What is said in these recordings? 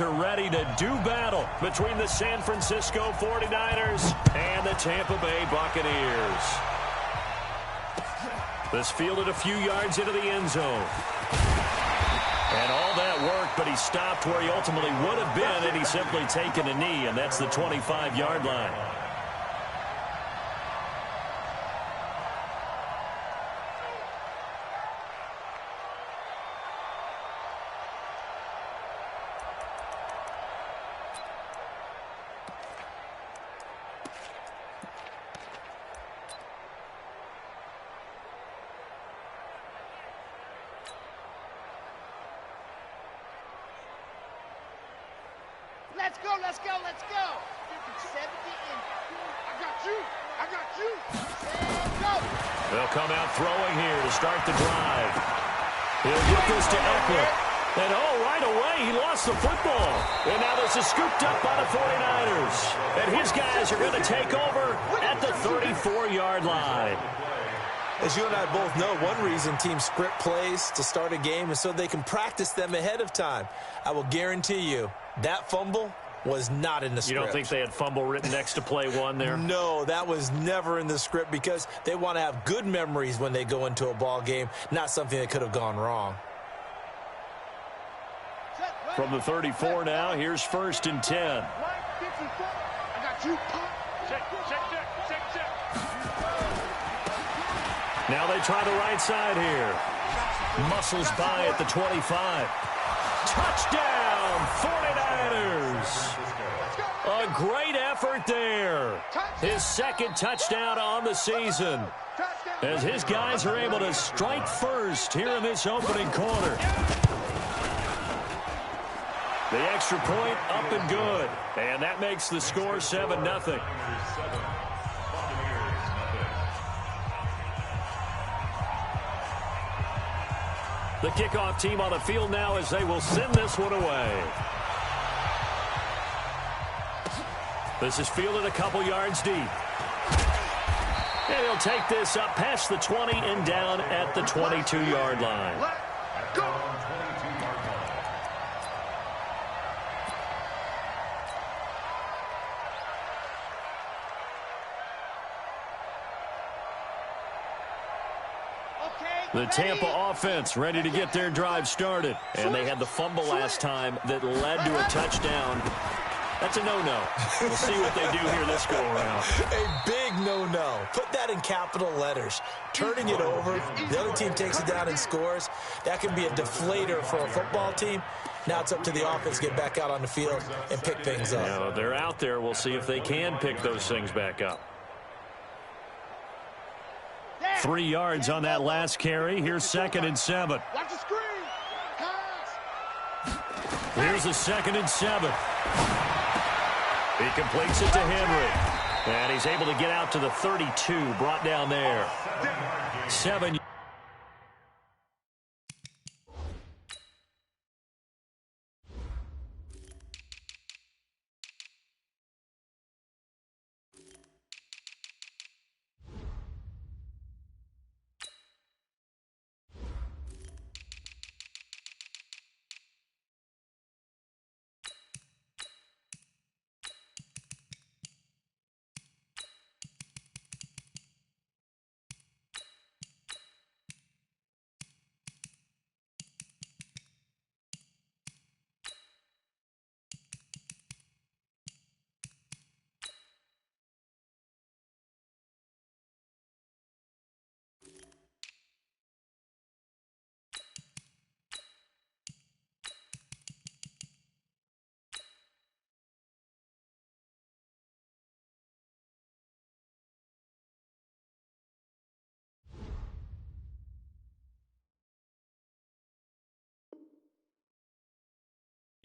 Are ready to do battle between the San Francisco 49ers and the Tampa Bay Buccaneers. This fielded a few yards into the end zone. And all that work, but he stopped where he ultimately would have been had he simply taken a knee, and that's the 25-yard line. Let's go, let's go, let's go. 70 in. I got you. And go. They'll come out throwing here to start the drive. He'll get this to Eckler. And right away, he lost the football. And now this is scooped up by the 49ers. And his guys are going to take over at the 34-yard line. As you and I both know, one reason teams script plays to start a game is so they can practice them ahead of time. I will guarantee you that fumble was not in the script. You don't think they had fumble written next to play one there? No, that was never in the script because they want to have good memories when they go into a ball game, not something that could have gone wrong. From the 34 now, here's 1st and 10. I got you. Check. Now they try the right side here. Muscles by at the 25. Touchdown, 49ers. A great effort there. His second touchdown on the season. As his guys are able to strike first here in this opening quarter. The extra point up and good. And that makes the score 7-0. The kickoff team on the field now as they will send this one away. This is fielded a couple yards deep. And he'll take this up past the 20 and down at the 22-yard line. The Tampa offense ready to get their drive started. And they had the fumble last time that led to a touchdown. That's a no-no. We'll see what they do here this go-around. A big no-no. Put that in capital letters. Turning it over, the other team takes it down and scores. That can be a deflator for a football team. Now it's up to the offense to get back out on the field and pick things up. Now, they're out there. We'll see if they can pick those things back up. 3 yards on that last carry. Here's 2nd and 7. Watch the screen. Here's a 2nd and 7. He completes it to Henry. And he's able to get out to the 32, brought down there. 7.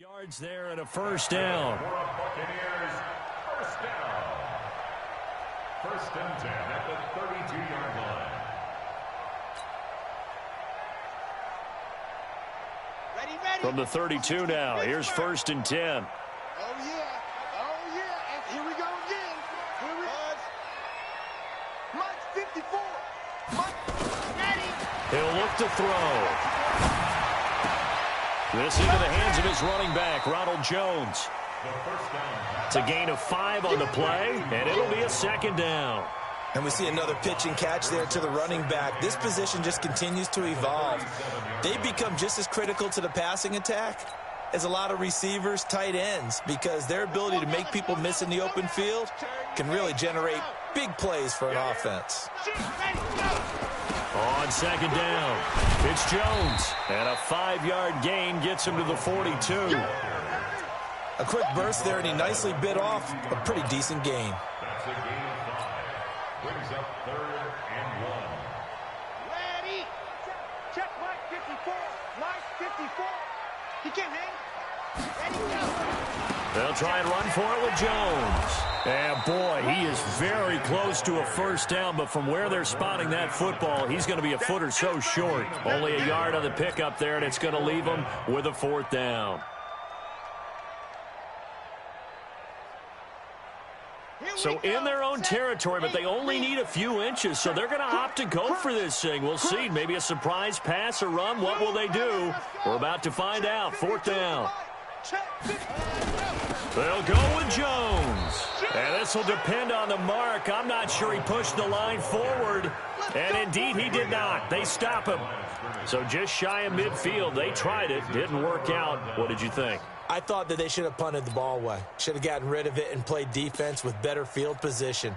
Yards there and a first down. Buccaneers, first down. 1st and 10 at the 32-yard line. Ready. From the 32 now, here's 1st and 10. Oh, yeah. And here we go again. Here we go. Mike 54. Mike. Ready. He'll look to throw. This into the hands of his running back, Ronald Jones. It's a gain of 5 on the play, and it'll be a second down. And we see another pitch and catch there to the running back. This position just continues to evolve. They become just as critical to the passing attack as a lot of receivers, tight ends, because their ability to make people miss in the open field can really generate big plays for an offense. On second down, it's Jones, and a 5-yard gain gets him to the 42. A quick burst there, and he nicely bit off a pretty decent gain. That's a gain of 5. Brings up 3rd and 1. Ready. Check Mike 54. Mike 54. He can't hang. Ready, go. They'll try and run for it with Jones. And boy, he is very close to a first down, but from where they're spotting that football, he's going to be a foot or so short. Only a yard on the pickup there, and it's going to leave him with a 4th down. So in their own territory, but they only need a few inches, so they're going to opt to go for this thing. We'll see. Maybe a surprise pass or run. What will they do? We're about to find out. 4th down. They'll go with Jones. And this will depend on the mark. I'm not sure he pushed the line forward. And indeed, he did not. They stop him. So just shy of midfield. They tried it. Didn't work out. What did you think? I thought that they should have punted the ball away. Should have gotten rid of it and played defense with better field position.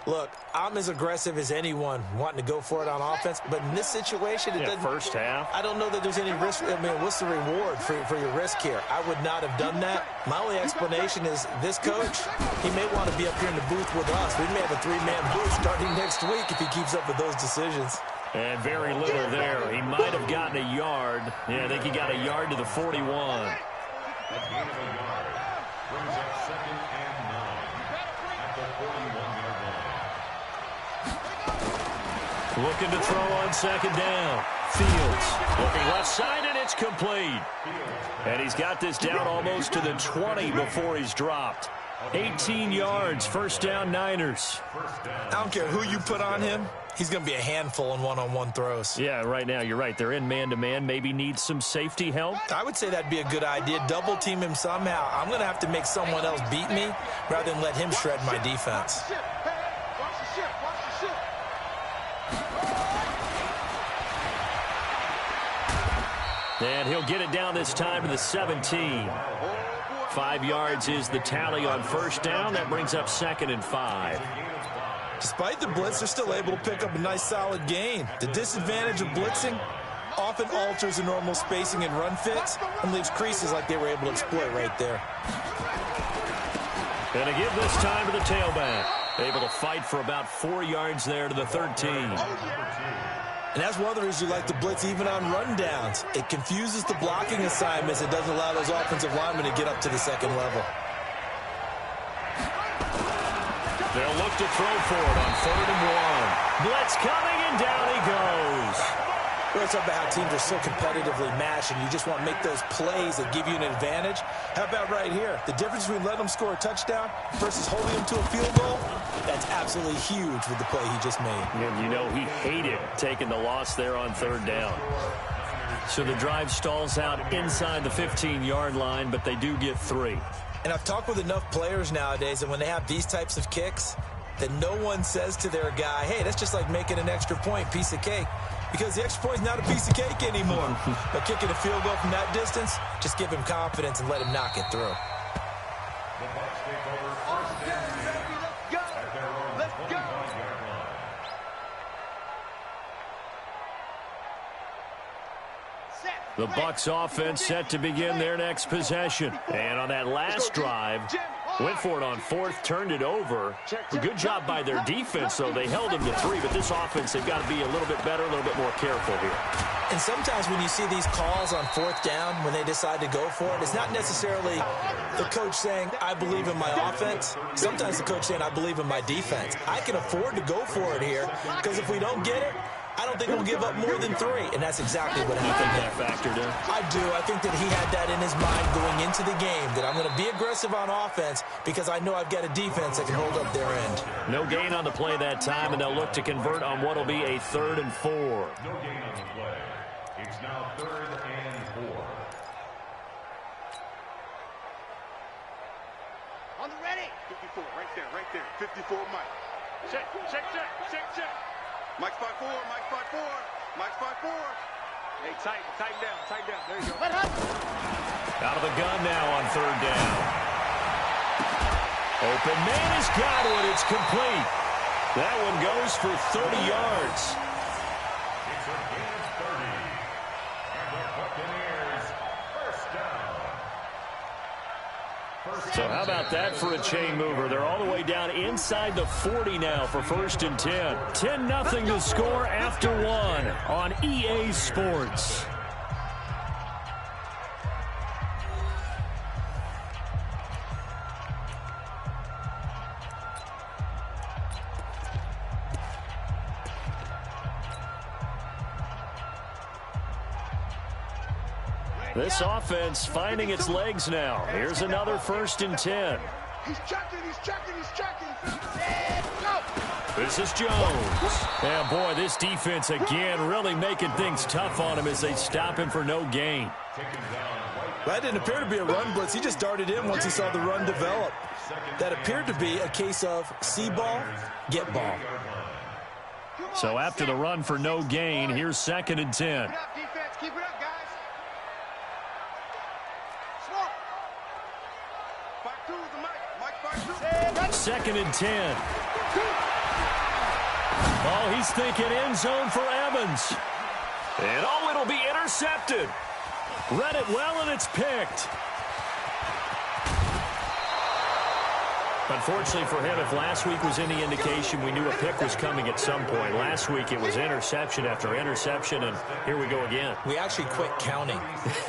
Look, I'm as aggressive as anyone wanting to go for it on offense, but in this situation, it doesn't. First half. I don't know that there's any risk. I mean, what's the reward for your risk here? I would not have done that. My only explanation is this coach, he may want to be up here in the booth with us. We may have a 3-man booth starting next week if he keeps up with those decisions. And very little there. He might have gotten a yard. Yeah, I think he got a yard to the 41. A gain of a yard. Brings up 2nd and 9 at the 41-yard line. Looking to throw on second down. Fields looking left side, and it's complete. And he's got this down almost to the 20 before he's dropped. 18 yards, first down Niners. I don't care who you put on him. He's going to be a handful in one-on-one throws. Yeah, right now, you're right. They're in man-to-man. Maybe needs some safety help. I would say that'd be a good idea. Double team him somehow. I'm going to have to make someone else beat me rather than let him shred my defense. And he'll get it down this time to the 17. 5 yards is the tally on first down. That brings up 2nd and 5. Despite the blitz, they're still able to pick up a nice solid gain. The disadvantage of blitzing often alters the normal spacing and run fits and leaves creases like they were able to exploit right there. Going to give this time to the tailback. Able to fight for about 4 yards there to the 13. And that's one of the reasons you like to blitz even on rundowns. It confuses the blocking assignments. It doesn't allow those offensive linemen to get up to the second level. They'll look to throw for it on 3rd and 1. Blitz coming, and down he goes. We're talking about how teams are so competitively matched, and you just want to make those plays that give you an advantage. How about right here? The difference between letting them score a touchdown versus holding them to a field goal, that's absolutely huge with the play he just made. And you know he hated taking the loss there on 3rd down. So the drive stalls out inside the 15-yard line, but they do get 3. And I've talked with enough players nowadays that when they have these types of kicks, that no one says to their guy, hey, that's just like making an extra point, piece of cake. Because the extra point is not a piece of cake anymore. But kicking a field goal from that distance, just give him confidence and let him knock it through. The Bucs take over first and 10 at their own 25-yard line. The Bucs offense set to begin their next possession. And on that last drive, went for it on 4th, turned it over. A good job by their defense, though. They held them to 3, but this offense, they've got to be a little bit better, a little bit more careful here. And sometimes when you see these calls on 4th down, when they decide to go for it, it's not necessarily the coach saying, I believe in my offense. Sometimes the coach saying, I believe in my defense. I can afford to go for it here, because if we don't get it, I don't think we'll give up more than 3, and that's exactly what happened there. Factored in. I do. I think that he had that in his mind going into the game, that I'm going to be aggressive on offense because I know I've got a defense that can hold up their end. No gain on the play that time, and they'll look to convert on what will be a 3rd and 4. No gain on the play. It's now 3rd and 4. On the ready. 54, right there. 54, Mike. Check. Mike's 5-4, Mike's 5-4, Mike's 5-4. Hey, tighten down. There you go. Out of the gun now on third down. Open man has got it. It's complete. That one goes for 30 yards. It's a gain of 30. And the Buccaneers, first down. So how about that for a chain mover? They're all the way down inside the 40 now for first and 10. 10-0 to score after one on EA Sports. This offense finding its legs now. Here's another first and 10. He's checking. This is Jones. Yeah, boy, this defense again really making things tough on him as they stop him for no gain. That didn't appear to be a run blitz. He just darted in once he saw the run develop. That appeared to be a case of see ball, get ball. So after the run for no gain, here's second and 10. Keep it up, defense. Keep it up, guys. Smart. 5-2 is the Mike 5-2. Second and 10. Oh, he's thinking end zone for Evans. And oh, it'll be intercepted. Read it well, and it's picked. Unfortunately for him, if last week was any indication, we knew a pick was coming at some point. Last week it was interception after interception, and here we go again. We actually quit counting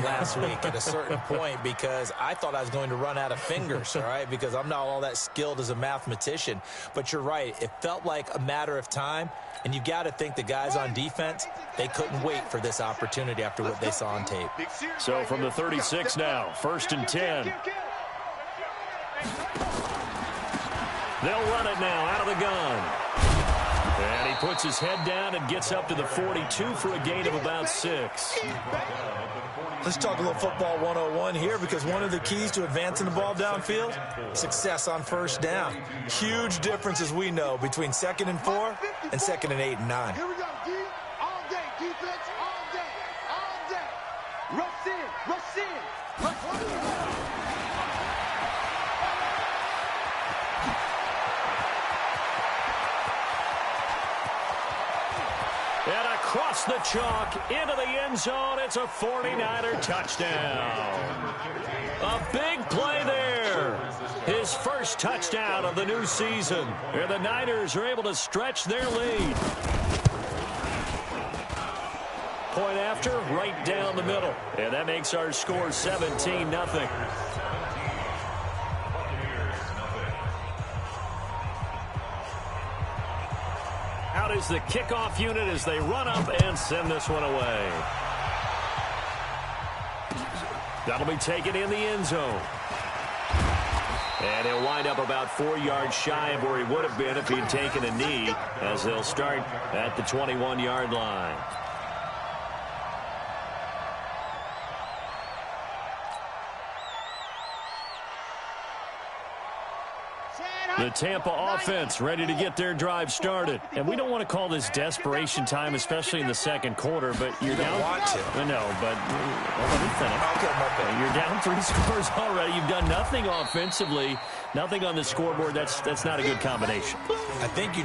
last week at a certain point because I thought I was going to run out of fingers, all right, because I'm not all that skilled as a mathematician. But you're right. It felt like a matter of time, and you've got to think the guys on defense, they couldn't wait for this opportunity after what they saw on tape. So from the 36 now, first and 10. They'll run it now out of the gun. And he puts his head down and gets up to the 42 for a gain of about 6. Let's talk a little football 101 here because one of the keys to advancing the ball downfield, success on first down. Huge difference, as we know, between 2nd and 4 and 2nd and 8 and 9. Here we go, D. All day, defense, all day. Rush in. And across the chalk into the end zone, it's a 49er touchdown. A big play there. His first touchdown of the new season. And the Niners are able to stretch their lead. Point after, right down the middle. And that makes our score 17-0. Out is the kickoff unit as they run up and send this one away. That'll be taken in the end zone. And he'll wind up about 4 yards shy of where he would have been if he'd taken a knee, as they'll start at the 21-yard line. The Tampa offense ready to get their drive started. And we don't want to call this desperation time, especially in the second quarter, but you're down. Want to. No, but let me finish. Okay, my bad. You're down 3 scores already. You've done nothing offensively, nothing on the scoreboard. That's not a good combination. I think you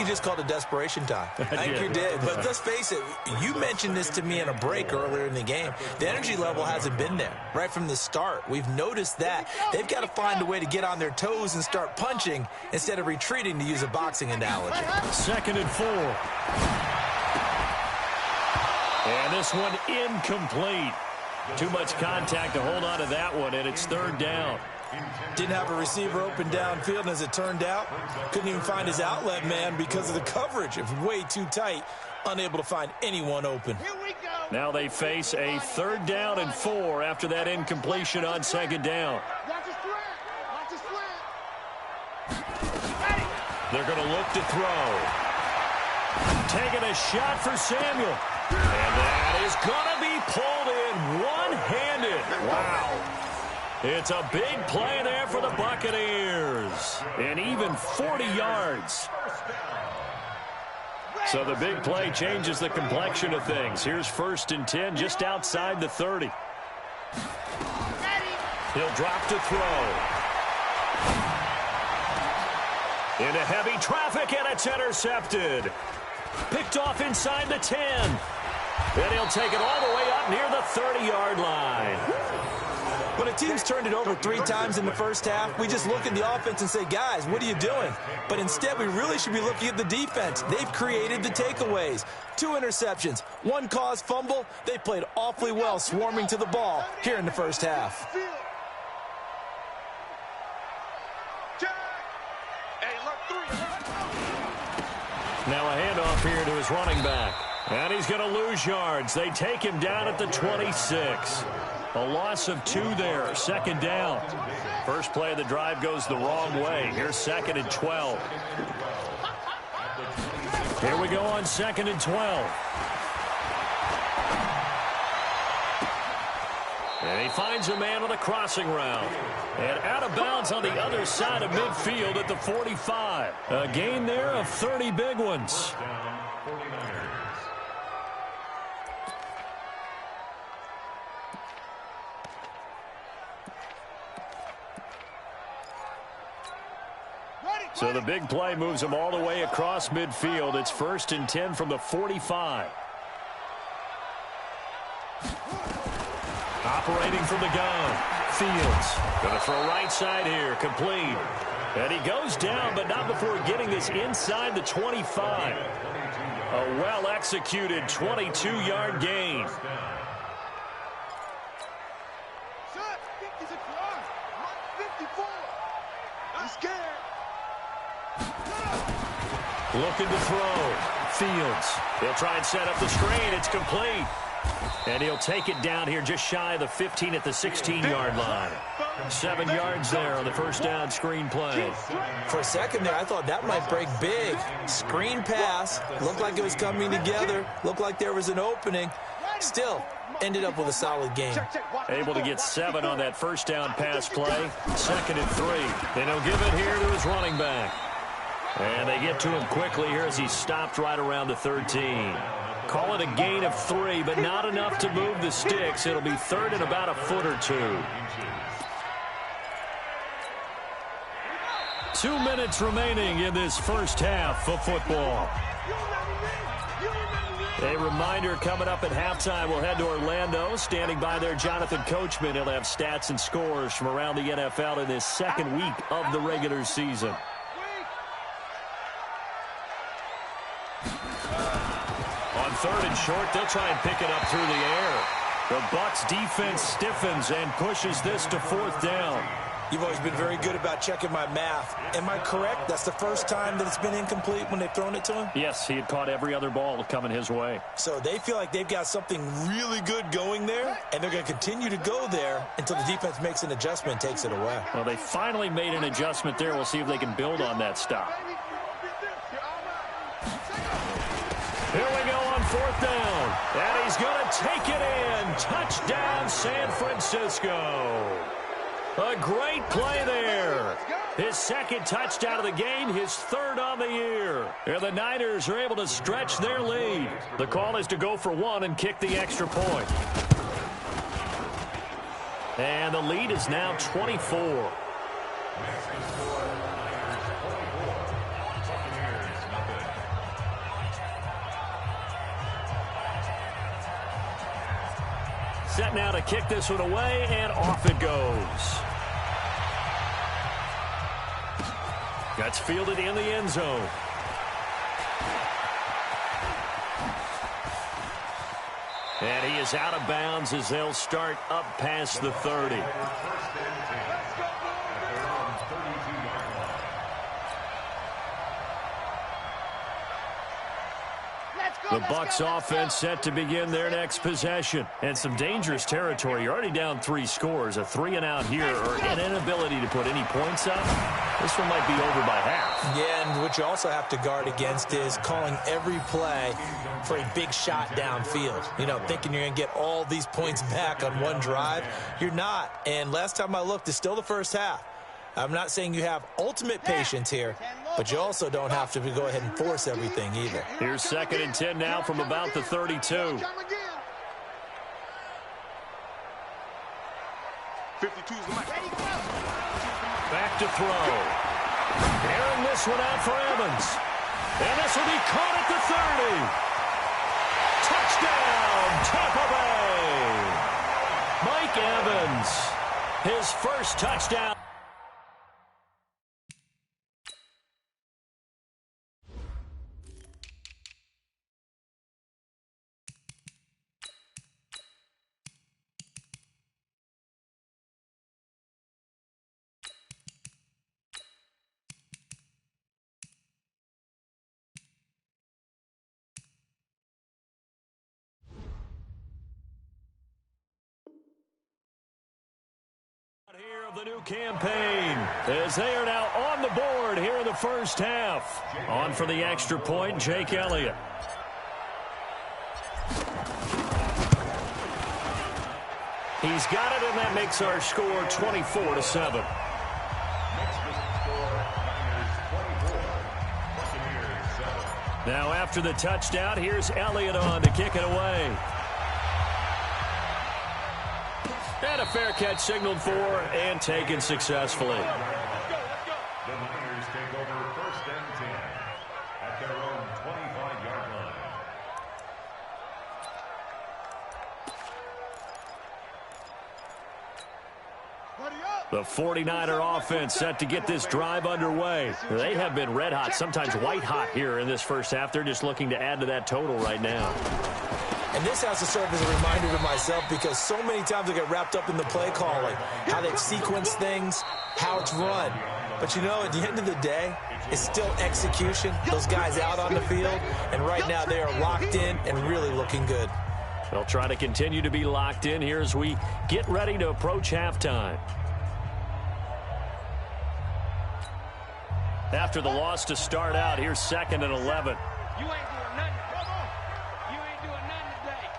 just called it desperation time. I think you did. But let's face it, you mentioned this to me in a break earlier in the game. The energy level hasn't been there right from the start. We've noticed that. They've got to find a way to get on their toes and start punching instead of retreating, to use a boxing analogy. 2nd and 4. And this one incomplete. Too much contact to hold on to that one, and it's 3rd down. Didn't have a receiver open downfield, and as it turned out, couldn't even find his outlet man because of the coverage. It was way too tight, unable to find anyone open. Here we go. Now they face a 3rd down and 4 after that incompletion on 2nd down. Watch the slant. They're going to look to throw. Taking a shot for Samuel. And that is going to be pulled in one-handed. Wow. It's a big play there for the Buccaneers. And even 40 yards. So the big play changes the complexion of things. Here's 1st and 10 just outside the 30. He'll drop to throw. Into heavy traffic, and it's intercepted. Picked off inside the 10. And he'll take it all the way up near the 30-yard line. When a team's turned it over 3 times in the first half, we just look at the offense and say, guys, what are you doing? But instead, we really should be looking at the defense. They've created the takeaways. 2 interceptions, 1 caused fumble. They played awfully well swarming to the ball here in the first half. Now a handoff here to his running back. And he's going to lose yards. They take him down at the 26. A loss of 2 there. 2nd down. First play of the drive goes the wrong way. Here's 2nd and 12. Here we go on 2nd and 12. And he finds a man on the crossing route. And out of bounds on the other side of midfield at the 45. A gain there of 30 big ones. So the big play moves him all the way across midfield. It's 1st and 10 from the 45. Operating from the gun. Fields going to throw right side here. Complete. And he goes down, but not before getting this inside the 25. A well-executed 22-yard gain. I'm scared. Looking to throw. Fields. He'll try and set up the screen. It's complete. And he'll take it down here just shy of the 15 at the 16-yard line. 7 yards there on the first down screen play. For a second there, I thought that might break big. Screen pass. Looked like it was coming together. Looked like there was an opening. Still, ended up with a solid game. Able to get 7 on that first down pass play. 2nd and 3. Then he'll give it here to his running back. And they get to him quickly here as he's stopped right around the 13. Call it a gain of 3, but not enough to move the sticks. It'll be 3rd and about a foot or 2. 2 minutes remaining in this first half of football. A reminder coming up at halftime, we'll head to Orlando. Standing by there, Jonathan Coachman. He'll have stats and scores from around the NFL in this 2nd week of the regular season. On 3rd and short, they'll try and pick it up through the air. The Bucs defense stiffens and pushes this to 4th down. You've always been very good about checking my math. Am I correct? That's the first time that it's been incomplete when they've thrown it to him? Yes, he had caught every other ball coming his way. So they feel like they've got something really good going there, and they're going to continue to go there until the defense makes an adjustment and takes it away. Well, they finally made an adjustment there. We'll see if they can build on that stop. Here we go on 4th down. And he's going to take it in. Touchdown, San Francisco. A great play there. His 2nd touchdown of the game, his 3rd on the year. And the Niners are able to stretch their lead. The call is to go for 1 and kick the extra point. And the lead is now 24. Set now to kick this one away, and off it goes. That's fielded in the end zone. And he is out of bounds as they'll start up past the 30. The Bucs offense set to begin their next possession. And some dangerous territory. You're already down 3 scores. A 3-and-out here or an inability to put any points up. This one might be over by half. Yeah, and what you also have to guard against is calling every play for a big shot downfield. You know, thinking you're going to get all these points back on one drive. You're not. And last time I looked, it's still the first half. I'm not saying you have ultimate patience here, but you also don't have to go ahead and force everything either. Here's 2nd and 10 now from about the 32. 52's the mic. Back to throw. Airing this one out for Evans. And this will be caught at the 30. Touchdown, Tampa Bay. Mike Evans, his first touchdown. Here of the new campaign as they are now on the board here in the first half. On for the extra point, Jake Elliott. He's got it, and that makes our score 24-7. Now after the touchdown, here's Elliott on to kick it away. And a fair catch signaled for and taken successfully. The Niners take over 1st and 10 at their own 25-yard line. The 49er offense set to get this drive underway. They have been red hot, sometimes white hot here in this first half. They're just looking to add to that total right now. And this has to serve as a reminder to myself because so many times I get wrapped up in the play calling, how they sequence things, how it's run. But, you know, at the end of the day, it's still execution. Those guys out on the field, and right now they are locked in and really looking good. They'll try to continue to be locked in here as we get ready to approach halftime. After the loss to start out, here's 2nd and 11. You ain't doing nothing. Come on. You ain't doing nothing today.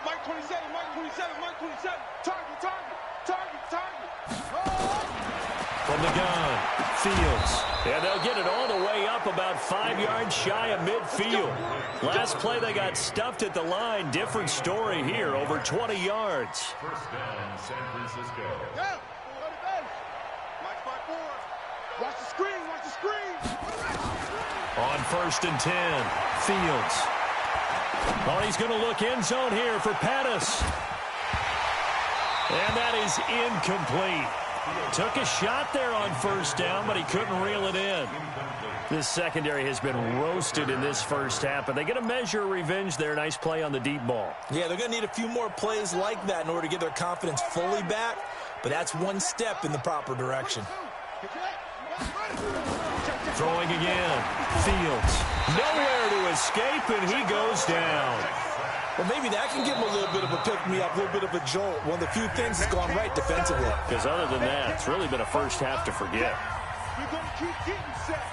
Mike 27, Mike 27, Mike 27. Target, target, target, target. From the gun, Fields. And they'll get it all the way up about 5 yards shy of midfield. Last play, they got stuffed at the line. Different story here, over 20 yards. First down, San Francisco. Yeah. Mike 5-4. Watch the screen, watch the screen. On 1st and 10, Fields. Oh, he's going to look end zone here for Pettis. And that is incomplete. Took a shot there on 1st down, but he couldn't reel it in. This secondary has been roasted in this first half, but they get a measure of revenge there. Nice play on the deep ball. Yeah, they're going to need a few more plays like that in order to get their confidence fully back, but that's one step in the proper direction. Throwing again. Fields. Nowhere to escape, and he goes down. Well, maybe that can give him a little bit of a pick-me-up, a little bit of a jolt. One of the few things that's gone right defensively. Because other than that, it's really been a first half to forget. We're going to keep getting set.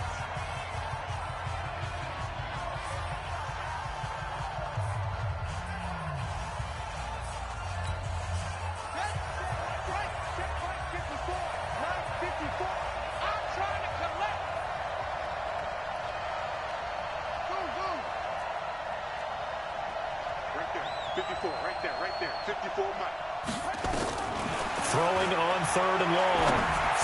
Right there. 54 Mike. Throwing on 3rd and long.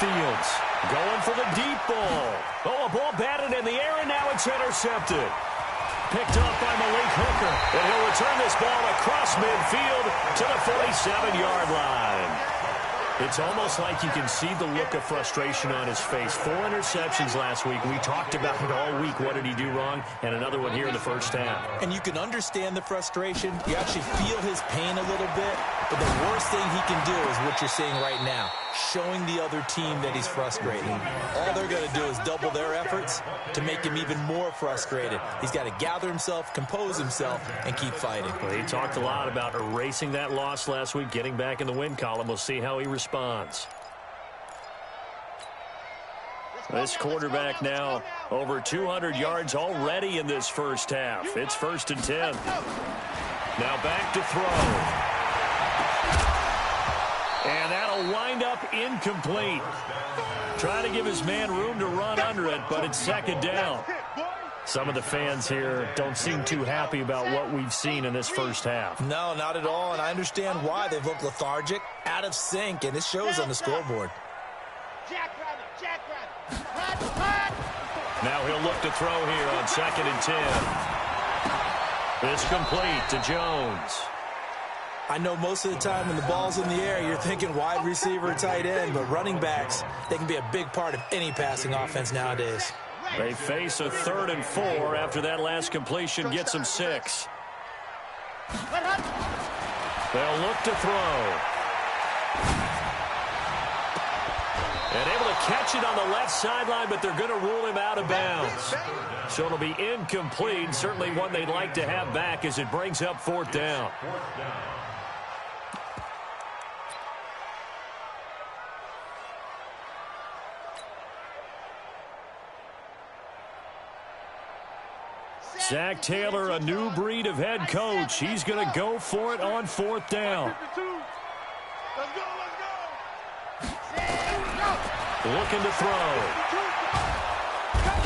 Fields going for the deep ball. Oh, a ball batted in the air, and now it's intercepted. Picked up by Malik Hooker. And he'll return this ball across midfield to the 47-yard line. It's almost like you can see the look of frustration on his face. 4 interceptions last week. We talked about it all week. What did he do wrong? And another one here in the first half. And you can understand the frustration. You actually feel his pain a little bit. But the worst thing he can do is what you're seeing right now. showing the other team that he's frustrated. All they're going to do is double their efforts to make him even more frustrated. He's got to gather himself, compose himself, and keep fighting. Well, he talked a lot about erasing that loss last week, getting back in the win column. We'll see how he responds. This quarterback now over 200 yards already in this first half. It's 1st and 10. Now back to throw. And that'll wind up incomplete. Trying to give his man room to run under it, but it's 2nd down. Some of the fans here don't seem too happy about what we've seen in this first half. No, not at all, and I understand why. They've looked lethargic, out of sync, and it shows on the scoreboard. Now he'll look to throw here on 2nd and 10. It's complete to Jones. I know most of the time when the ball's in the air, you're thinking wide receiver, tight end, but running backs, they can be a big part of any passing offense nowadays. They face a 3rd and 4 after that last completion gets them 6. They'll look to throw. And able to catch it on the left sideline, but they're going to rule him out of bounds. So it'll be incomplete. Certainly one they'd like to have back as it brings up 4th down. Zach Taylor, a new breed of head coach. He's going to go for it on 4th down. Looking to throw.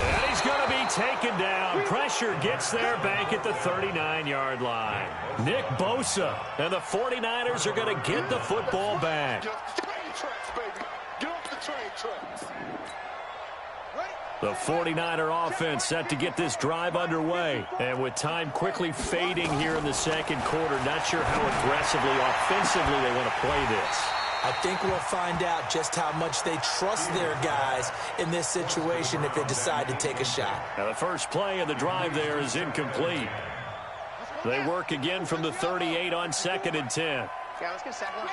And he's going to be taken down. Pressure gets there back at the 39-yard line. Nick Bosa and the 49ers are going to get the football back. The 49er offense set to get this drive underway. And with time quickly fading here in the 2nd quarter, not sure how aggressively, offensively they want to play this. I think we'll find out just how much they trust their guys in this situation if they decide to take a shot. Now the first play of the drive there is incomplete. They work again from the 38 on 2nd and 10. Yeah, let's get second.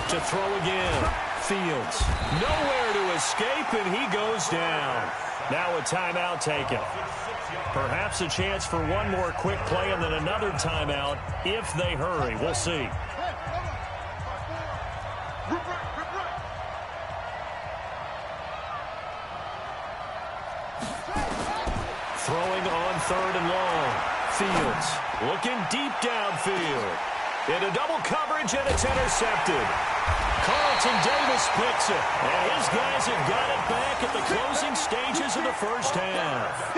To throw again. Fields. Nowhere to escape, and he goes down. Now a timeout taken. Perhaps a chance for one more quick play and then another timeout if they hurry. We'll see. Throwing on 3rd and long. Fields looking deep downfield. Into double coverage, and it's intercepted. Carlton Davis picks it. And his guys have got it back at the closing stages of the first half.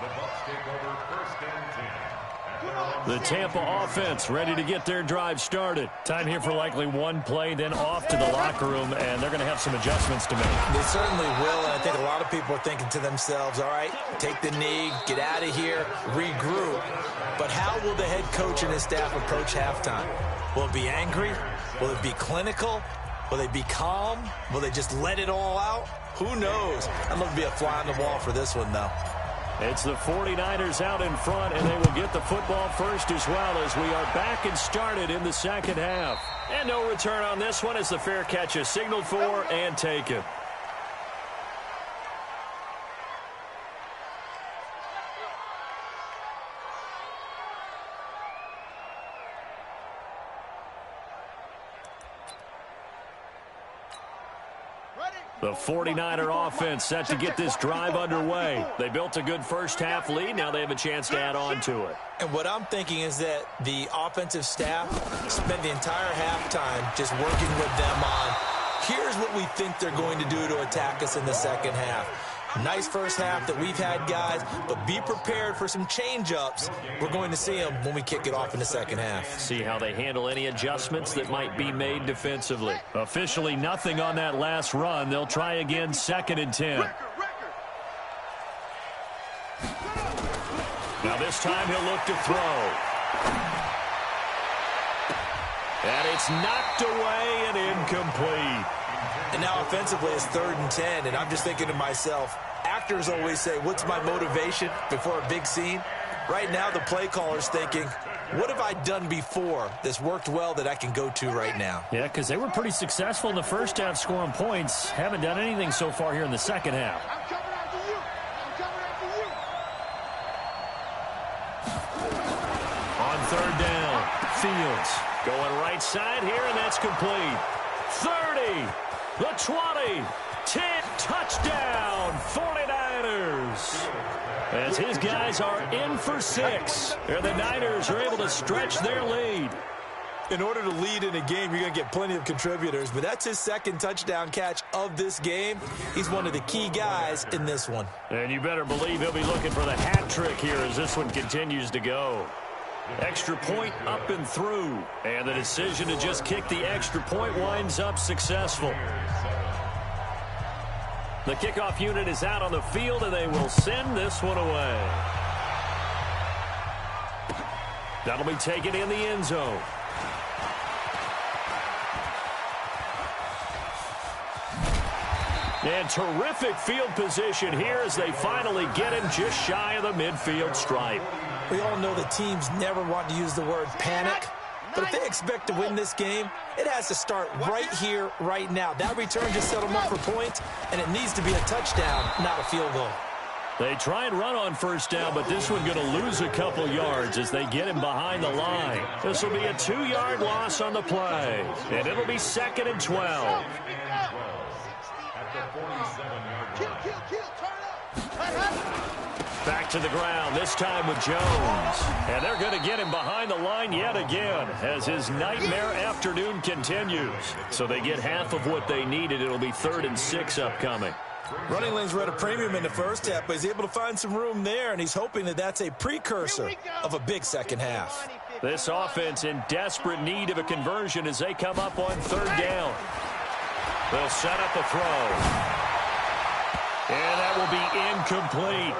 The Bucs take over 1st and 10. The Tampa offense ready to get their drive started. Time here for likely one play, then off to the locker room, and they're going to have some adjustments to make. They certainly will, and I think a lot of people are thinking to themselves, all right, take the knee, get out of here, regroup. But how will the head coach and his staff approach halftime? Will it be angry? Will it be clinical? Will they be calm? Will they just let it all out? Who knows? I'm going to be a fly on the wall for this one, though. It's the 49ers out in front, and they will get the football first as well as we are back and started in the 2nd half. And no return on this one as the fair catch is signaled for and taken. The 49er offense set to get this drive underway. They built a good first half lead. Now they have a chance to add on to it. And what I'm thinking is that the offensive staff spent the entire halftime just working with them on, here's what we think they're going to do to attack us in the 2nd half. Nice first half that we've had, guys, but be prepared for some change-ups. We're going to see them when we kick it off in the 2nd half. See how they handle any adjustments that might be made defensively. Officially nothing on that last run. They'll try again 2nd and 10. Now this time he'll look to throw. And it's knocked away and incomplete. And now offensively it's 3rd and 10, and I'm just thinking to myself, actors always say, what's my motivation before a big scene? Right now, the play caller's thinking, what have I done before that's worked well that I can go to right now? Yeah, because they were pretty successful in the first half scoring points. Haven't done anything so far here in the second half. I'm coming after you. I'm coming after you. On third down, Fields going right side here, and that's complete. 30, the 20, 10, touchdown, 49ers. As his guys are in for 6. And the Niners are able to stretch their lead. In order to lead in a game, you're going to get plenty of contributors, but that's his second touchdown catch of this game. He's one of the key guys in this one. And you better believe he'll be looking for the hat trick here as this one continues to go. Extra point up and through. And the decision to just kick the extra point winds up successful. The kickoff unit is out on the field, and they will send this one away. That'll be taken in the end zone. And terrific field position here as they finally get him just shy of the midfield stripe. We all know the teams never want to use the word panic, but if they expect to win this game, it has to start right here, right now. That return just set them up for points, and it needs to be a touchdown, not a field goal. They try and run on first down, but this one going to lose a couple yards as they get him behind the line. This will be a 2-yard loss on the play, and it'll be 2nd and 12. Back to the ground, this time with Jones. And they're going to get him behind the line yet again as his nightmare afternoon continues. So they get half of what they needed. It'll be 3rd and 6 upcoming. Running lanes were at a premium in the first half, but he's able to find some room there, and he's hoping that that's a precursor of a big second half. This offense in desperate need of a conversion as they come up on 3rd down. They'll set up the throw. And that will be incomplete.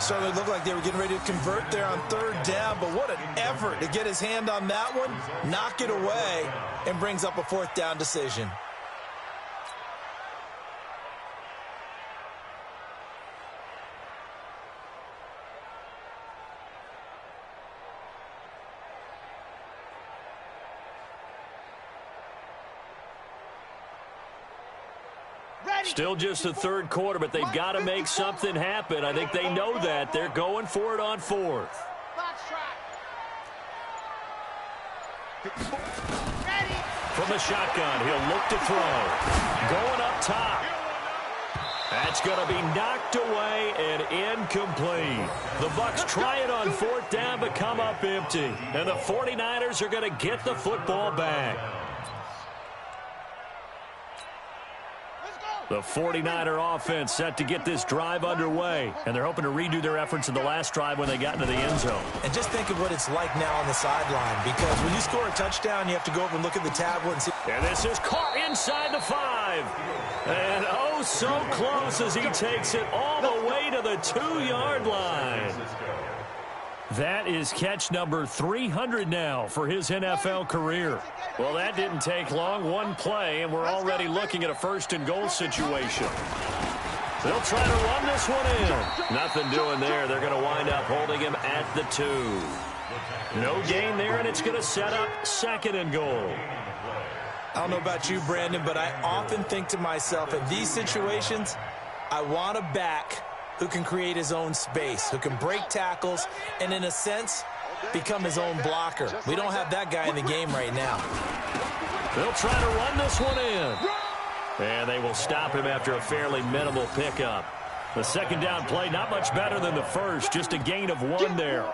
Certainly looked like they were getting ready to convert there on 3rd down, but what an effort to get his hand on that one, knock it away, and brings up a 4th down decision. Still just the 3rd quarter, but they've got to make something happen. I think they know that. They're going for it on 4th. From the shotgun, he'll look to throw. Going up top. That's going to be knocked away and incomplete. The Bucs try it on 4th down, but come up empty. And the 49ers are going to get the football back. The 49er offense set to get this drive underway, and they're hoping to redo their efforts in the last drive when they got into the end zone. And just think of what it's like now on the sideline, because when you score a touchdown, you have to go over and look at the tablet and see. And this is caught inside the 5. And oh, so close as he takes it all the way to the 2-yard line. That is catch number 300 now for his NFL career. Well, that didn't take long. One play, and we're already looking at a 1st and goal situation. They'll try to run this one in. Nothing doing there. They're going to wind up holding him at the 2. No gain there, and it's going to set up 2nd and goal. I don't know about you, Brandon, but I often think to myself, in these situations, I want a back who can create his own space, who can break tackles, and in a sense, become his own blocker. We don't have that guy in the game right now. They'll try to run this one in. And they will stop him after a fairly minimal pickup. The 2nd down play, not much better than the first, just a gain of 1 there.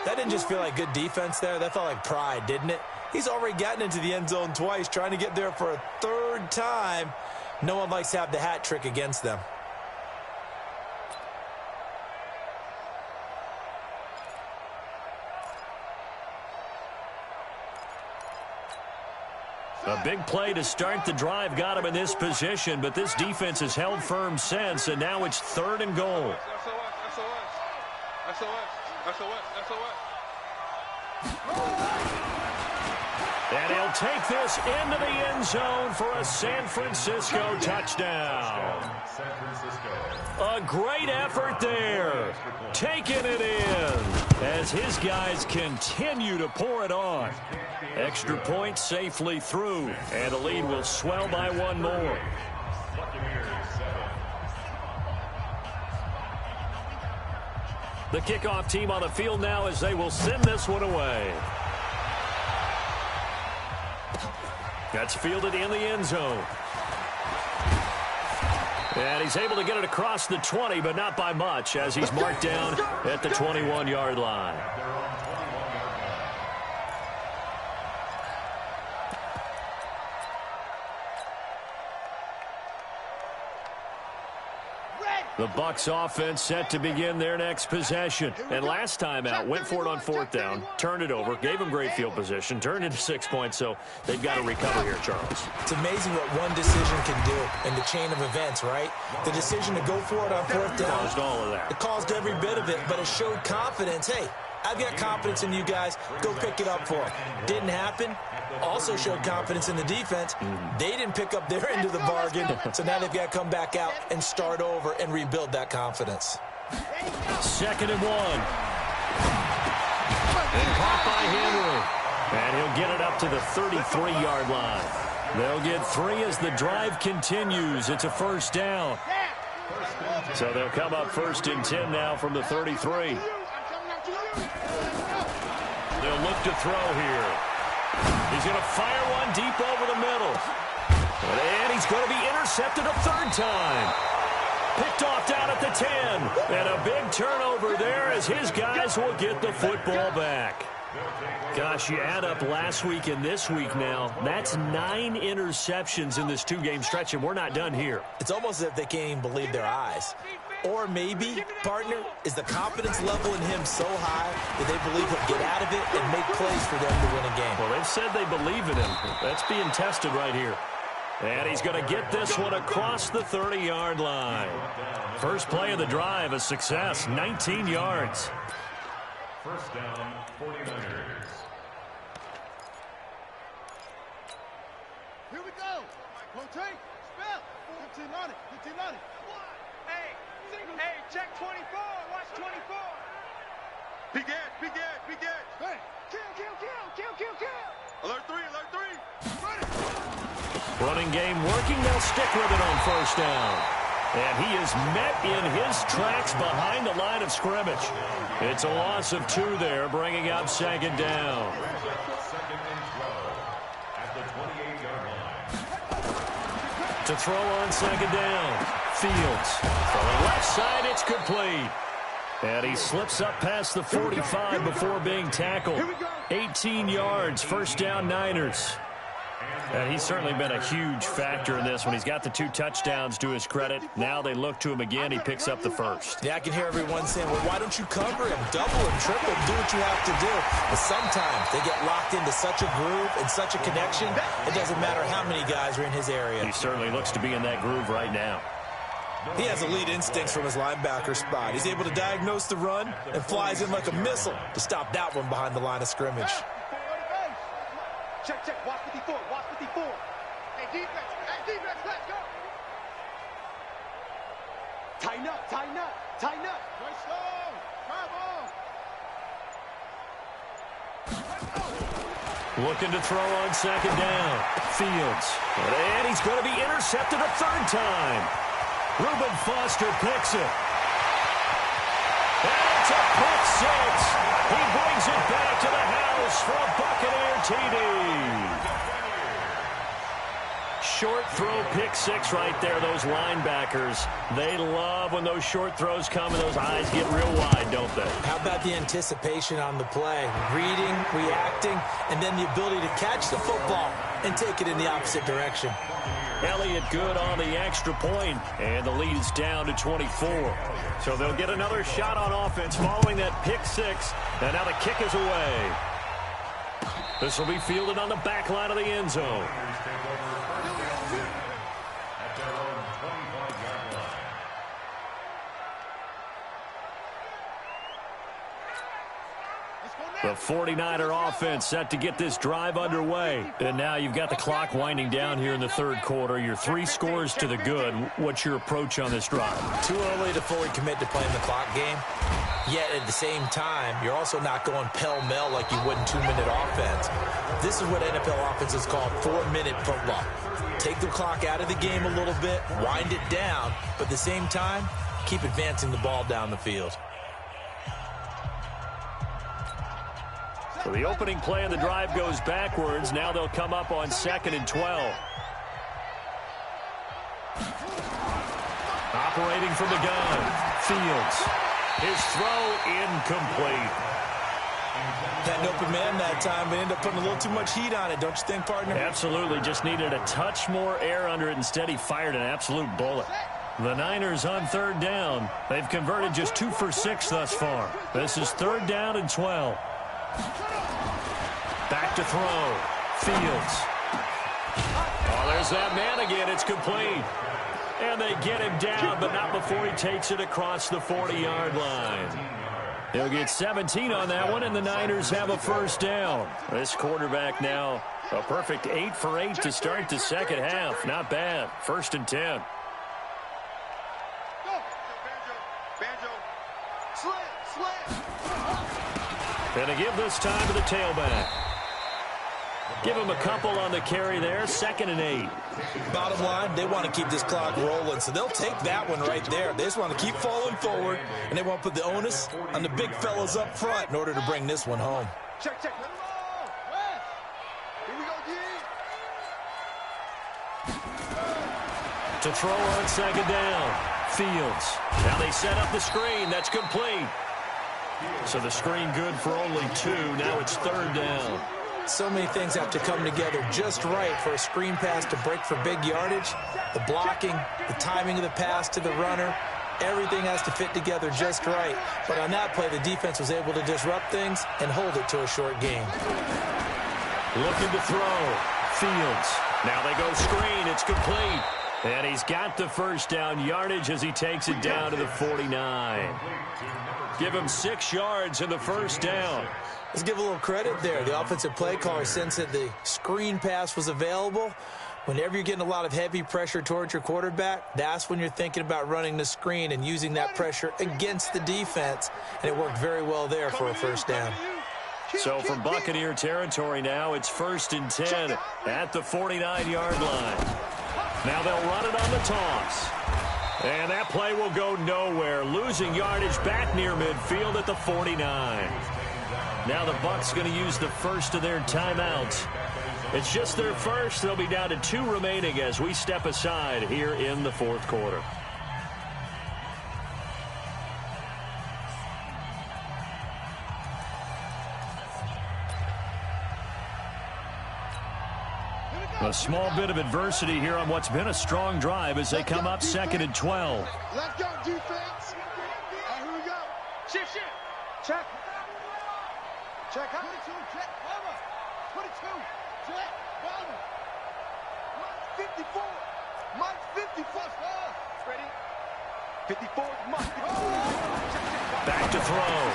That didn't just feel like good defense there. That felt like pride, didn't it? He's already gotten into the end zone twice, trying to get there for a 3rd time. No one likes to have the hat trick against them. A big play to start the drive got him in this position, but this defense has held firm since, and now it's 3rd and goal. And he'll take this into the end zone for a San Francisco touchdown. A great effort there. Taking it in as his guys continue to pour it on. Extra point safely through, and the lead will swell by one more. The kickoff team on the field now as they will send this one away. That's fielded in the end zone. And he's able to get it across the 20, but not by much, as he's marked down at the 21-yard line. The Bucs offense set to begin their next possession. And last time out, went for it on fourth down, turned it over, gave them great field position, turned into 6 points, so they've got to recover here, Charles. It's amazing what one decision can do in the chain of events, right? The decision to go for it on fourth down. Caused all of that. It caused every bit of it, but it showed confidence. Hey, I've got confidence in you guys. Go pick it up for them. Didn't happen. Also showed confidence in the defense. They didn't pick up their end of the bargain, so now they've got to come back out and start over and rebuild that confidence. 2nd and 1. And caught by Henry. And he'll get it up to the 33-yard line. They'll get 3 as the drive continues. It's a first down. So they'll come up 1st and 10 now from the 33. They'll look to throw here. He's going to fire one deep over the middle. And he's going to be intercepted a 3rd time. Picked off down at the 10. And a big turnover there as his guys will get the football back. Gosh, you add up last week and this week now. That's 9 interceptions in this 2-game stretch, and we're not done here. It's almost as if they can't even believe their eyes. Or maybe, partner, is the confidence level in him so high that they believe he'll get out of it and make plays for them to win a game. Well, they've said they believe in him. That's being tested right here. And he's going to get this one across the 30-yard line. First play of the drive, a success, 19 yards. First down, 49ers. Here we go. Rotate. Spell. 15 on it. 15 on it. Hey, check 24. Watch 24. Big Ed, big Ed, big Ed. Hey. Kill. Alert 3, alert 3. Run it. Running game working. They'll stick with it on first down. And he is met in his tracks behind the line of scrimmage. It's a loss of 2 there, bringing up 2nd down. 2nd and 12 at the 28-yard line. To throw on 2nd down. Fields. From the left side, it's complete. And he slips up past the 45 before being tackled. 18 yards, first down Niners. And he's certainly been a huge factor in this when he's got the 2 touchdowns to his credit. Now they look to him again. He picks up the first. Yeah, I can hear everyone saying, well, why don't you cover him? Double him, triple him, do what you have to do. But sometimes they get locked into such a groove and such a connection, it doesn't matter how many guys are in his area. He certainly looks to be in that groove right now. He has elite instincts from his linebacker spot. He's able to diagnose the run and flies in like a missile to stop that one behind the line of scrimmage. Check. Watch 54. Watch 54. Hey, defense, let's go. Tighten up. Right slow. Come on. Looking to throw on 2nd down. Fields. And he's going to be intercepted a 3rd time. Reuben Foster picks it. And it's a pick 6. He brings it back to the house for a Buccaneer TD. Short throw pick 6 right there. Those linebackers, they love when those short throws come and those eyes get real wide, don't they? How about the anticipation on the play? Reading, reacting, and then the ability to catch the football and take it in the opposite direction. Elliott good on the extra point, and the lead is down to 24. So they'll get another shot on offense following that pick 6, and now the kick is away. This will be fielded on the back line of the end zone. At their own 25-yard line. The 49er offense set to get this drive underway. And now you've got the clock winding down here in the third quarter. You're 3 scores to the good. What's your approach on this drive? Too early to fully commit to playing the clock game. Yet at the same time, you're also not going pell-mell like you would in 2-minute offense. This is what NFL offenses call 4-minute football. Take the clock out of the game a little bit, wind it down, but at the same time, keep advancing the ball down the field. So the opening play of the drive goes backwards. Now they'll come up on 2nd and 12. Operating from the gun, Fields. His throw incomplete. Had an open man that time, but ended up putting a little too much heat on it, don't you think, partner? Absolutely. Just needed a touch more air under it. Instead, he fired an absolute bullet. The Niners on 3rd down. They've converted just 2 for 6 thus far. This is 3rd down and 12. Back to throw. Fields. Oh, there's that man again. It's complete. And they get him down, but not before he takes it across the 40-yard line. He'll get 17 on that one, and the Niners have a 1st down. This quarterback now a perfect 8 for 8 to start the second half. Not bad. 1st and 10. Gonna give this time to the tailback. Give him a couple on the carry there. 2nd and 8. Bottom line, they want to keep this clock rolling, so they'll take that one right there. They just want to keep falling forward, and they want to put the onus on the big fellas up front in order to bring this one home. Check. Here we go, G. To throw on 2nd down. Fields. Now they set up the screen. That's complete. So the screen good for only 2. Now it's 3rd down. So many things have to come together just right for a screen pass to break for big yardage. The blocking, the timing of the pass to the runner, everything has to fit together just right. But on that play, the defense was able to disrupt things and hold it to a short game. Looking to throw. Fields. Now they go screen. It's complete. And he's got the 1st down yardage as he takes it down to the 49. Give him 6 yards in the 1st down. Let's give a little credit there. The offensive play caller sensed that the screen pass was available. Whenever you're getting a lot of heavy pressure towards your quarterback, that's when you're thinking about running the screen and using that pressure against the defense. And it worked very well there for a 1st down. So from Buccaneer territory now, it's 1st and 10 at the 49-yard line. Now they'll run it on the toss. And that play will go nowhere. Losing yardage back near midfield at the 49. Now the Bucs going to use the first of their timeouts. It's just their first. They'll be down to 2 remaining as we step aside here in the 4th quarter. A small bit of adversity here on what's been a strong drive as they come up 2nd and 12. Let's go, defense. Here we go. Shift. Check. Check. 22. Check. Cover. 22. Check. Cover. 54. Mike 54. Ready? 54. Mike. Back to throw.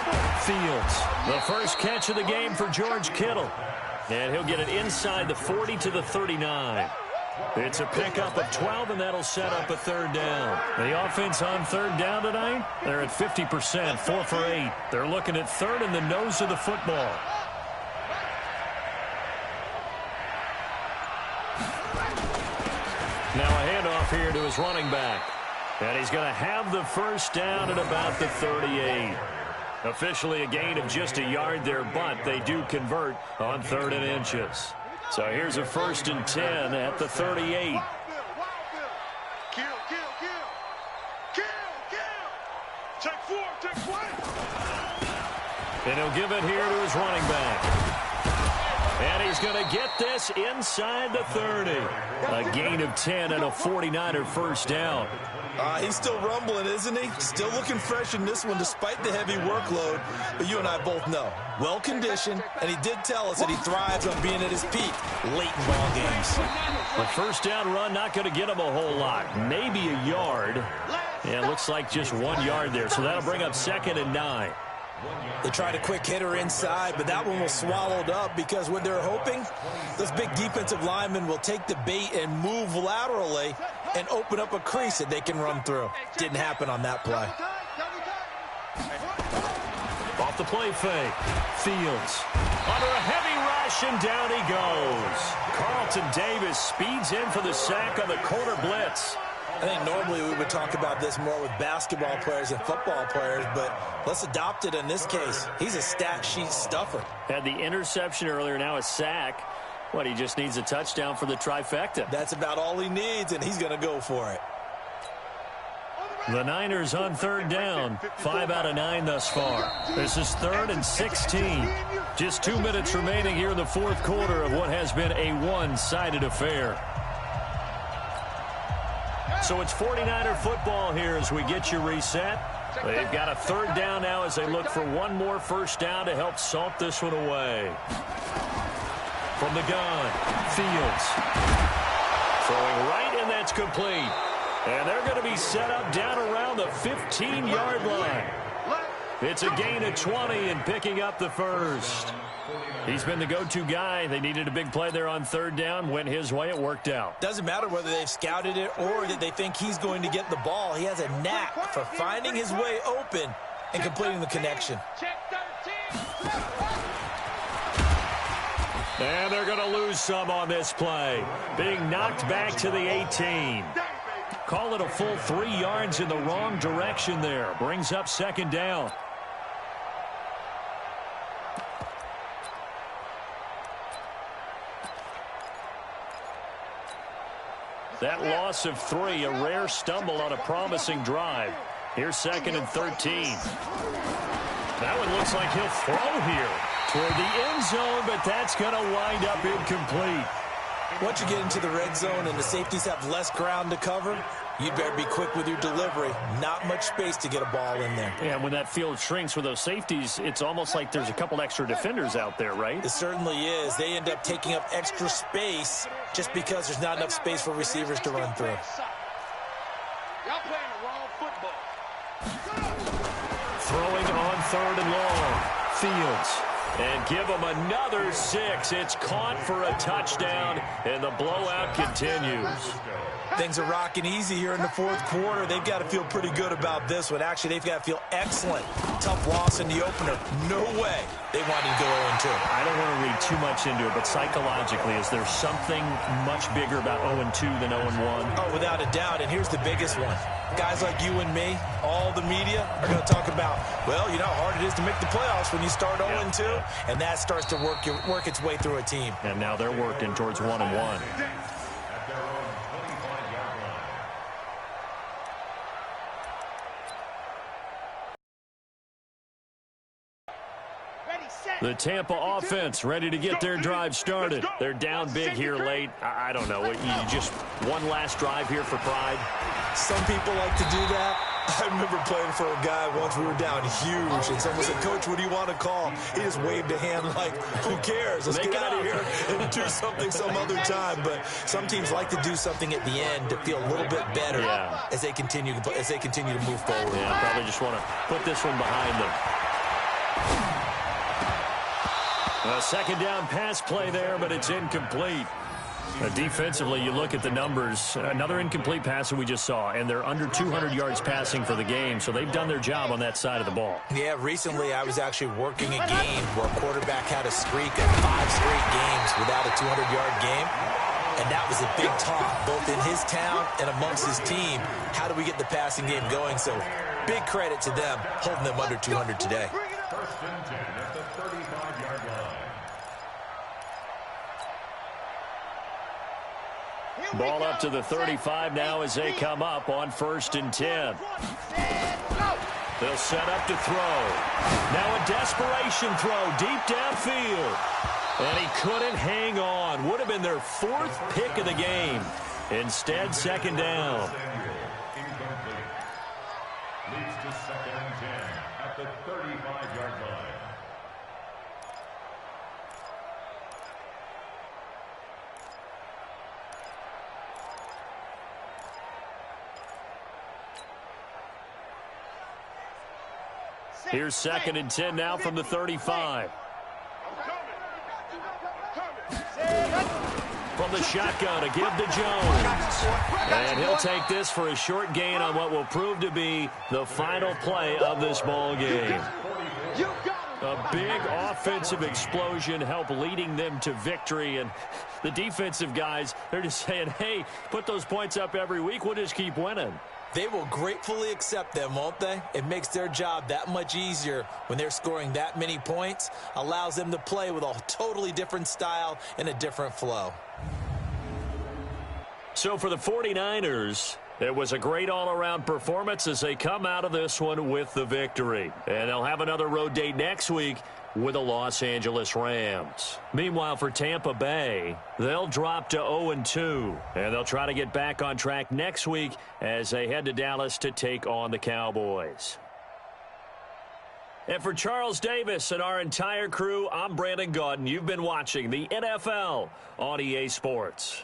Fields. The first catch of the game for George Kittle. And he'll get it inside the 40 to the 39. It's a pickup of 12, and that'll set up a 3rd down. The offense on 3rd down tonight, they're at 50%, 4 for 8. They're looking at 3rd in the nose of the football. Now a handoff here to his running back. And he's going to have the 1st down at about the 38. Officially a gain of just a yard there, but they do convert on 3rd and inches. So here's a 1st and 10 at the 38. Kill. Check 4. And he'll give it here to his running back. And he's going to get this inside the 30. A gain of 10 and a 49er 1st down. He's still rumbling, isn't he? Still looking fresh in this one despite the heavy workload. But you and I both know, well-conditioned, and he did tell us that he thrives on being at his peak late in ball games. The 1st down run not going to get him a whole lot. Maybe a yard. Yeah, it looks like just 1 yard there. So that'll bring up 2nd and 9. They tried a quick hitter inside, but that one was swallowed up because what they're hoping, those big defensive linemen will take the bait and move laterally and open up a crease that they can run through. Didn't happen on that play. Off the play fake. Fields under a heavy rush, and down he goes. Carlton Davis speeds in for the sack on the corner blitz. I think normally we would talk about this more with basketball players and football players, but let's adopt it in this case. He's a stat sheet stuffer. Had the interception earlier, now a sack. What, he just needs a touchdown for the trifecta. That's about all he needs, and he's going to go for it. The Niners on third down. 5 out of 9 thus far. This is 3rd and 16. Just 2 minutes remaining here in the fourth quarter of what has been a one-sided affair. So it's 49er football here as we get you reset. They've got a third down now as they look for one more first down to help salt this one away. From the gun, Fields. Throwing right, and that's complete. And they're going to be set up down around the 15-yard line. It's a gain of 20 and picking up the first. He's been the go-to guy. They needed a big play there on third down. Went his way. It worked out. Doesn't matter whether they've scouted it or that they think he's going to get the ball. He has a knack for finding his way open and completing the connection. And they're going to lose some on this play. Being knocked back to the 18. Call it a full 3 yards in the wrong direction there. Brings up second down. That loss of 3, a rare stumble on a promising drive. Here's 2nd and 13. That one looks like he'll throw here toward the end zone, but that's going to wind up incomplete. Once you get into the red zone and the safeties have less ground to cover, you'd better be quick with your delivery. Not much space to get a ball in there. Yeah, when that field shrinks with those safeties, it's almost like there's a couple extra defenders out there, right? It certainly is. They end up taking up extra space just because there's not enough space for receivers to run through. Y'all playing the wrong football. Throwing on 3rd and long. Fields. And give them another 6. It's caught for a touchdown, and the blowout continues. Things are rocking easy here in the fourth quarter. They've got to feel pretty good about this one. Actually, they've got to feel excellent. Tough loss in the opener. No way they wanted to go 0-2. I don't want to read too much into it, but psychologically, is there something much bigger about 0-2 than 0-1? Oh, without a doubt, and here's the biggest one. Guys like you and me, all the media, are going to talk about, well, you know how hard it is to make the playoffs when you start 0-2, and that starts to work its way through a team. And now they're working towards 1-1. The Tampa offense ready to get their drive started. They're down big here late. I don't know. You just one last drive here for pride? Some people like to do that. I remember playing for a guy once. We were down huge, and someone said, "Coach, what do you want to call?" He just waved a hand like, "Who cares? Let's get out of here and do something some other time." But some teams like to do something at the end to feel a little bit better as they continue to move forward. Yeah, probably just want to put this one behind them. A second down pass play there, but it's incomplete. Defensively, you look at the numbers. Another incomplete pass that we just saw, and they're under 200 yards passing for the game, so they've done their job on that side of the ball. Yeah, recently I was actually working a game where a quarterback had a streak of 5 straight games without a 200-yard game, and that was a big talk, both in his town and amongst his team. How do we get the passing game going? So big credit to them holding them under 200 today. First and 10 at the 35-yard line. Ball up to the 35 now as they come up on 1st and 10. They'll set up to throw. Now a desperation throw deep downfield. And he couldn't hang on. Would have been their 4th pick of the game. Instead, second down. Incomplete. Leads to 2nd and 10 at the 35-yard line. Here's 2nd and 10 now from the 35. From the shotgun, a give to Jones. And he'll take this for a short gain on what will prove to be the final play of this ball game. A big offensive explosion helped leading them to victory. And the defensive guys, they're just saying, hey, put those points up every week. We'll just keep winning. They will gratefully accept them, won't they? It makes their job that much easier when they're scoring that many points. Allows them to play with a totally different style and a different flow. So for the 49ers, it was a great all-around performance as they come out of this one with the victory. And they'll have another road date next week with the Los Angeles Rams. Meanwhile, for Tampa Bay, they'll drop to 0-2, and they'll try to get back on track next week as they head to Dallas to take on the Cowboys. And for Charles Davis and our entire crew, I'm Brandon Gaudin. You've been watching the NFL on EA Sports.